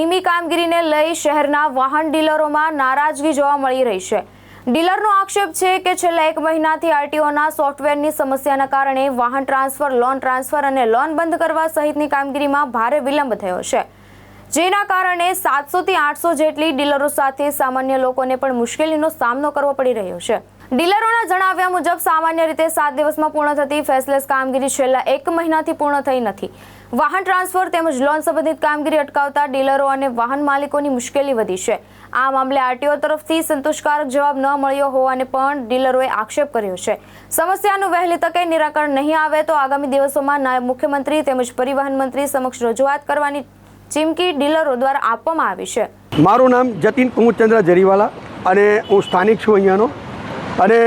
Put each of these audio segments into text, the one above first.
ધીમી કામગીરીને લઈ શહેરના વાહન ડીલરોમાં નારાજગી જોવા મળી રહી છે। ડીલરનો આક્ષેપ છે કે છેલ્લા 1 મહિનાથી આરટીઓના સોફ્ટવેરની સમસ્યાના કારણે વાહન ટ્રાન્સફર, લોન ટ્રાન્સફર અને લોન બંધ કરવા સહિતની કામગીરીમાં ભારે વિલંબ થયો છે, જેના કારણે 700 થી 800 જેટલી ડીલરો સાથે સામાન્ય લોકોને પણ મુશ્કેલીનો સામનો કરવો પડી રહ્યો છે। ડીલરોના જણાવ્યા મુજબ સામાન્ય રીતે 7 દિવસમાં પૂર્ણ થતી ફેસલેસ કામગીરી છેલ્લા 1 મહિનાથી પૂર્ણ થઈ નથી। વાહન ટ્રાન્સફર તેમજ લોન સંબંધિત કામગીરી અટકાવતા ડીલરો અને વાહન માલિકોની મુશ્કેલી વધી છે। આ મામલે આરટીઓ તરફથી સંતોષકારક જવાબ ન મળ્યો હોવાને પણ ડીલરોએ આક્ષેપ કર્યો છે। સમસ્યાનું વહેલી તકે નિરાકરણ નહીં આવે તો આગામી દિવસોમાં નાયબ મુખ્યમંત્રી તેમજ પરિવહન મંત્રી સમક્ષ રજૂઆત કરવાની ચીમકી ડીલરો દ્વારા આપવામાં આવી છે। મારું નામ જતીન કુમુદચંદ્ર જરીવાલા અને હું સ્થાનિક છું અહીંયાનો અને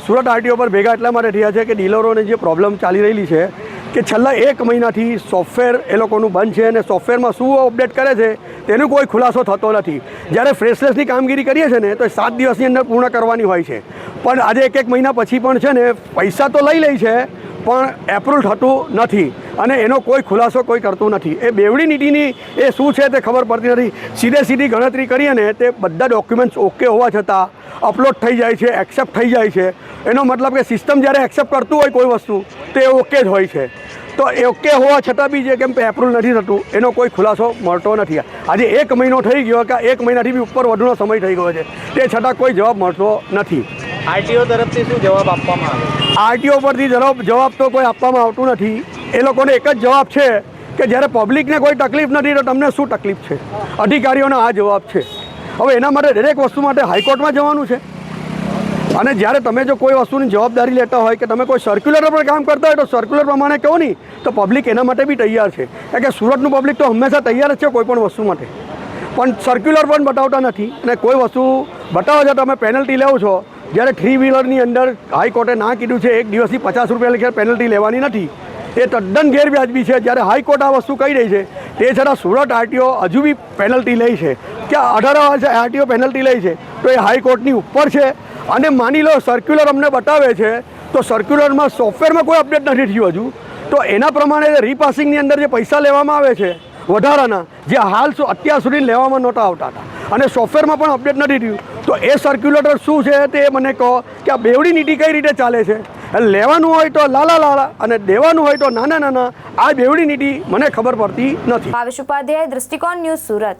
સુરત આરટીઓ પર ભેગા એટલા માટે થયા છે કે ડીલરોને જે પ્રોબ્લેમ ચાલી રહેલી છે કે છેલ્લા 1 મહિનાથી સોફ્ટવેર એ લોકોનું બંધ છે અને સોફ્ટવેરમાં શું અપડેટ કરે છે તેનો કોઈ ખુલાસો થતો નથી। જ્યારે ફ્રેશલેસની કામગીરી કરીએ છીએ ને તો 7 દિવસની અંદર પૂર્ણ કરવાની હોય છે, પણ આજે 1 મહિના પછી પણ છે ને પૈસા તો લઈ લે છે પણ એપ્રુવ થતું નથી અને એનો કોઈ ખુલાસો કોઈ કરતું નથી। એ બેવડી નીતિની એ શું છે તે ખબર પડતી નથી। સીધી ગણતરી કરીએ ને તે બધા ડોક્યુમેન્ટ્સ ઓકે હોવા છતાં અપલોડ થઈ જાય છે, એક્સેપ્ટ થઈ જાય છે। એનો મતલબ કે સિસ્ટમ જ્યારે એક્સેપ્ટ કરતું હોય કોઈ વસ્તુ તો એ ઓકે જ હોય છે, તો એ ઓકે હોવા છતાં બી જે કેમ એપ્રુવ નથી થતું એનો કોઈ ખુલાસો મળતો નથી। આજે 1 મહિનો થઈ ગયો કે 1 મહિનાથી બી ઉપર વધુનો સમય થઈ ગયો છે, તે છતાં કોઈ જવાબ મળતો નથી। આરટીઓ તરફથી શું જવાબ આપવામાં આવે? આરટીઓ પરથી જવાબ તો કોઈ આપવામાં આવતું નથી। એ લોકોને એક જ જવાબ છે કે જ્યારે પબ્લિકને કોઈ તકલીફ નથી તો તમને શું તકલીફ છે, અધિકારીઓનો આ જવાબ છે। હવે એના માટે દરેક વસ્તુ માટે હાઈકોર્ટમાં જવાનું છે અને જ્યારે તમે જો કોઈ વસ્તુની જવાબદારી લેતા હોય કે તમે કોઈ સર્ક્યુલર પર કામ કરતા હોય તો સર્ક્યુલર પ્રમાણે કહો નહીં તો પબ્લિક એના માટે બી તૈયાર છે। કારણ કે સુરતનું પબ્લિક તો હંમેશા તૈયાર જ છે કોઈ પણ વસ્તુ માટે, પણ સર્ક્યુલર પણ બતાવતા નથી અને કોઈ વસ્તુ બતાવો છો તમે પેનલ્ટી લેવો છો। જ્યારે 3 વ્હીલરની અંદર હાઈકોર્ટે ના કીધું છે 1 દિવસથી 50 રૂપિયા લેખે પેનલ્ટી લેવાની નથી, એ તદ્દન ગેરવ્યાજબી છે। જ્યારે હાઈકોર્ટ આ વસ્તુ કહી રહી છે તે છતાં સુરત આરટીઓ હજુ બી પેનલ્ટી લે છે કે 18 વર્ષે આરટીઓ પેનલ્ટી લે છે તો એ હાઈકોર્ટની ઉપર છે। અને માની લો સર્ક્યુલર અમને બતાવે છે તો સર્ક્યુલરમાં સોફ્ટવેરમાં કોઈ અપડેટ નથી થયું હજુ, તો એના પ્રમાણે રીપાસિંગની અંદર જે પૈસા લેવામાં આવે છે વધારાના જે હાલ અત્યાર સુધી લેવામાં નહોતા આવતા હતા અને સોફ્ટવેરમાં પણ અપડેટ નથી થયું, તો એ સર્ક્યુલેટર શું છે તે મને કહો કે આ બેવડી નીતિ કઈ રીતે ચાલે છે। લેવાનું હોય તો લાલા અને દેવાનું હોય તો નાના, આ બેવડી નીતિ મને ખબર પડતી નથી। ભાવેશ ઉપાધ્યાય, દૃષ્ટિકોણ ન્યૂઝ, સુરત।